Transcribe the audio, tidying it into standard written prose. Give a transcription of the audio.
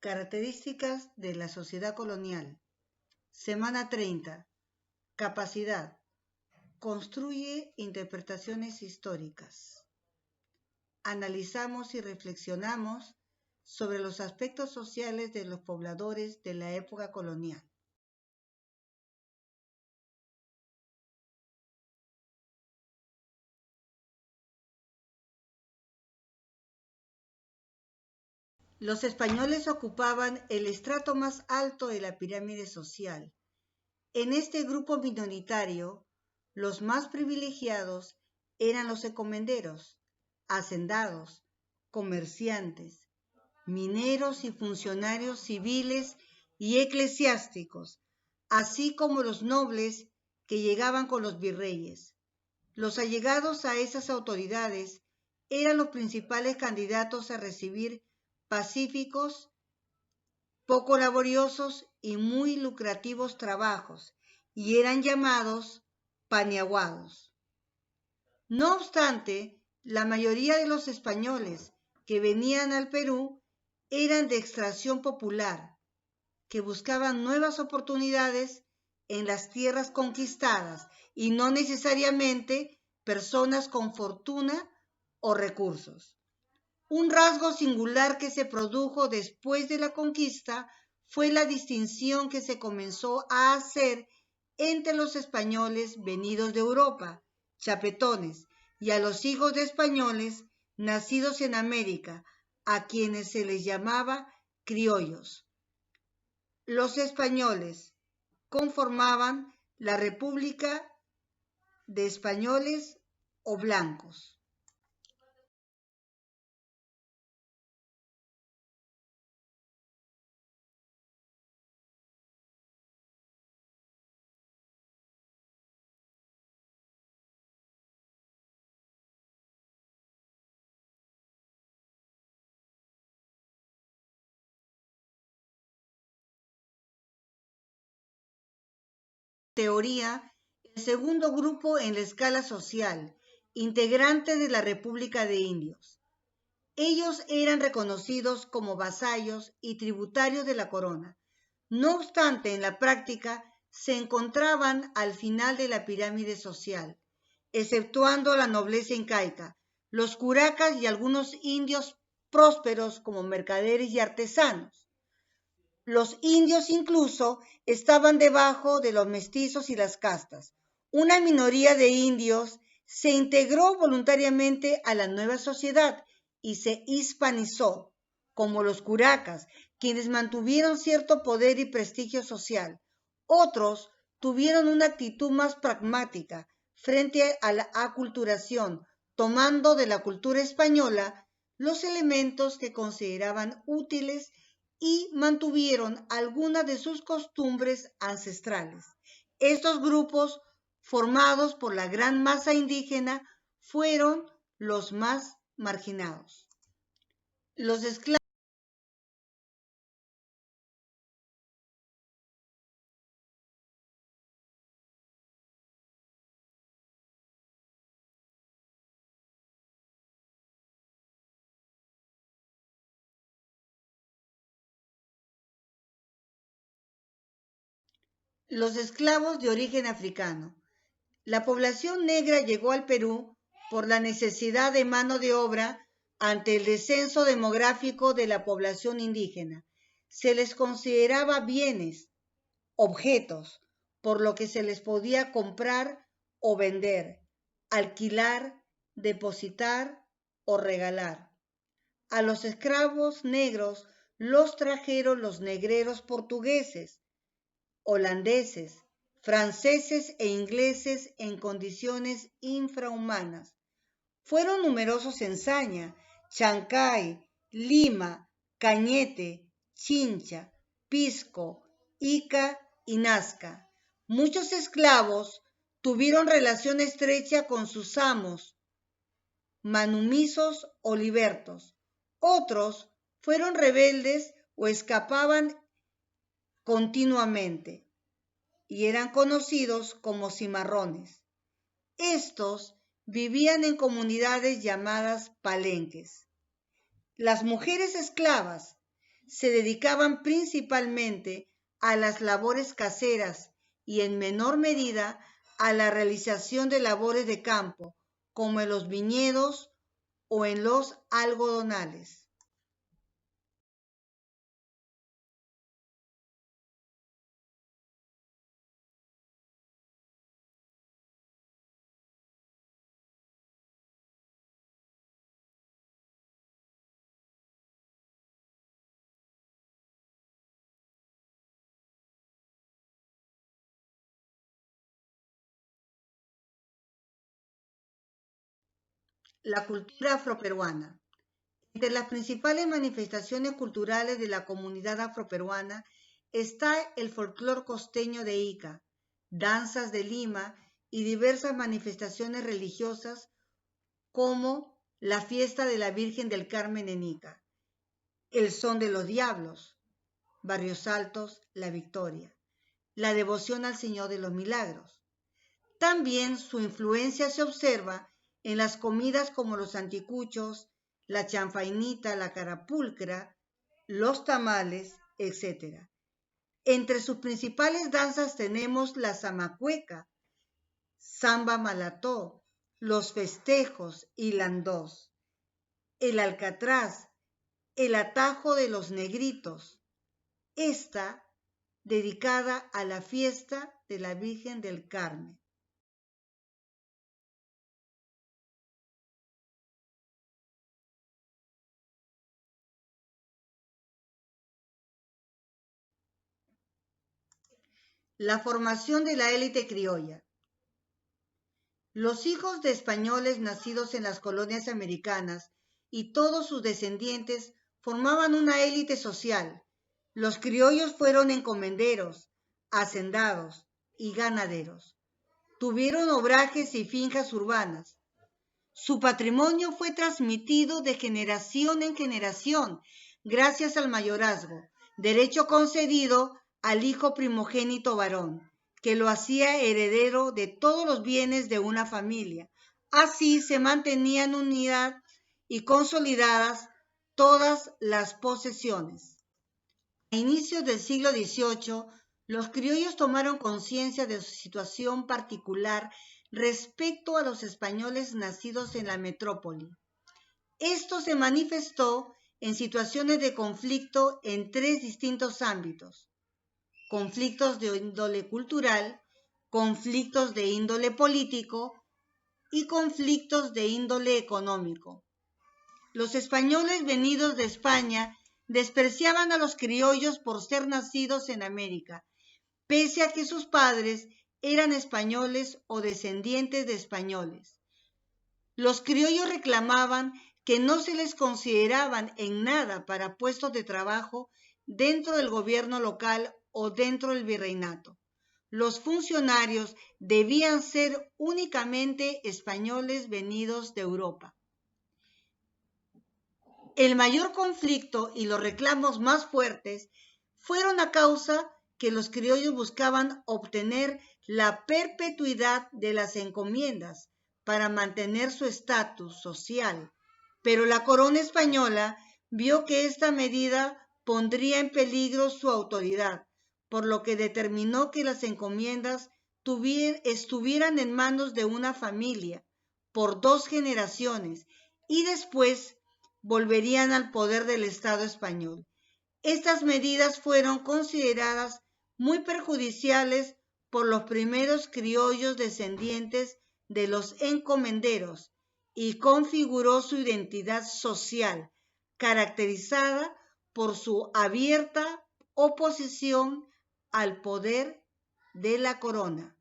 Características de la sociedad colonial. Semana 30. Capacidad. Construye interpretaciones históricas. Analizamos y reflexionamos sobre los aspectos sociales de los pobladores de la época colonial. Los españoles ocupaban el estrato más alto de la pirámide social. En este grupo minoritario, los más privilegiados eran los encomenderos, hacendados, comerciantes, mineros y funcionarios civiles y eclesiásticos, así como los nobles que llegaban con los virreyes. Los allegados a esas autoridades eran los principales candidatos a recibir pacíficos, poco laboriosos y muy lucrativos trabajos, y eran llamados paniaguados. No obstante, la mayoría de los españoles que venían al Perú eran de extracción popular, que buscaban nuevas oportunidades en las tierras conquistadas y no necesariamente personas con fortuna o recursos. Un rasgo singular que se produjo después de la conquista fue la distinción que se comenzó a hacer entre los españoles venidos de Europa, chapetones, y a los hijos de españoles nacidos en América, a quienes se les llamaba criollos. Los españoles conformaban la República de Españoles o Blancos. Teoría, el segundo grupo en la escala social, integrante de la República de Indios. Ellos eran reconocidos como vasallos y tributarios de la corona. No obstante, en la práctica se encontraban al final de la pirámide social, exceptuando la nobleza incaica, los curacas y algunos indios prósperos como mercaderes y artesanos. Los indios incluso estaban debajo de los mestizos y las castas. Una minoría de indios se integró voluntariamente a la nueva sociedad y se hispanizó, como los curacas, quienes mantuvieron cierto poder y prestigio social. Otros tuvieron una actitud más pragmática frente a la aculturación, tomando de la cultura española los elementos que consideraban útiles y mantuvieron algunas de sus costumbres ancestrales. Estos grupos, formados por la gran masa indígena, fueron los más marginados. Los esclavos de origen africano. La población negra llegó al Perú por la necesidad de mano de obra ante el descenso demográfico de la población indígena. Se les consideraba bienes, objetos, por lo que se les podía comprar o vender, alquilar, depositar o regalar. A los esclavos negros los trajeron los negreros portugueses, holandeses, franceses e ingleses en condiciones infrahumanas. Fueron numerosos en Saña, Chancay, Lima, Cañete, Chincha, Pisco, Ica y Nazca. Muchos esclavos tuvieron relación estrecha con sus amos, manumisos o libertos. Otros fueron rebeldes o escapaban continuamente y eran conocidos como cimarrones. Estos vivían en comunidades llamadas palenques. Las mujeres esclavas se dedicaban principalmente a las labores caseras y en menor medida a la realización de labores de campo, como en los viñedos o en los algodonales. La cultura afroperuana. Entre las principales manifestaciones culturales de la comunidad afroperuana está el folclor costeño de Ica, danzas de Lima y diversas manifestaciones religiosas como la fiesta de la Virgen del Carmen en Ica, el son de los diablos, Barrios Altos, La Victoria, la devoción al Señor de los Milagros. También su influencia se observa en las comidas como los anticuchos, la chanfainita, la carapulcra, los tamales, etc. Entre sus principales danzas tenemos la zamacueca, samba malató, los festejos y landós, el alcatraz, el atajo de los negritos, esta dedicada a la fiesta de la Virgen del Carmen. La formación de la élite criolla. Los hijos de españoles nacidos en las colonias americanas y todos sus descendientes formaban una élite social. Los criollos fueron encomenderos, hacendados y ganaderos. Tuvieron obrajes y finjas urbanas. Su patrimonio fue transmitido de generación en generación gracias al mayorazgo, derecho concedido al hijo primogénito varón, que lo hacía heredero de todos los bienes de una familia. Así se mantenían unidas y consolidadas todas las posesiones. A inicios del siglo XVIII, los criollos tomaron conciencia de su situación particular respecto a los españoles nacidos en la metrópoli. Esto se manifestó en situaciones de conflicto en tres distintos ámbitos: conflictos de índole cultural, conflictos de índole político y conflictos de índole económico. Los españoles venidos de España despreciaban a los criollos por ser nacidos en América, pese a que sus padres eran españoles o descendientes de españoles. Los criollos reclamaban que no se les consideraban en nada para puestos de trabajo dentro del gobierno local o dentro del virreinato. Los funcionarios debían ser únicamente españoles venidos de Europa. El mayor conflicto y los reclamos más fuertes fueron a causa que los criollos buscaban obtener la perpetuidad de las encomiendas para mantener su estatus social, pero la corona española vio que esta medida pondría en peligro su autoridad, por lo que determinó que las encomiendas estuvieran en manos de una familia por 2 generaciones y después volverían al poder del Estado español. Estas medidas fueron consideradas muy perjudiciales por los primeros criollos descendientes de los encomenderos y configuró su identidad social, caracterizada por su abierta oposición al poder de la corona.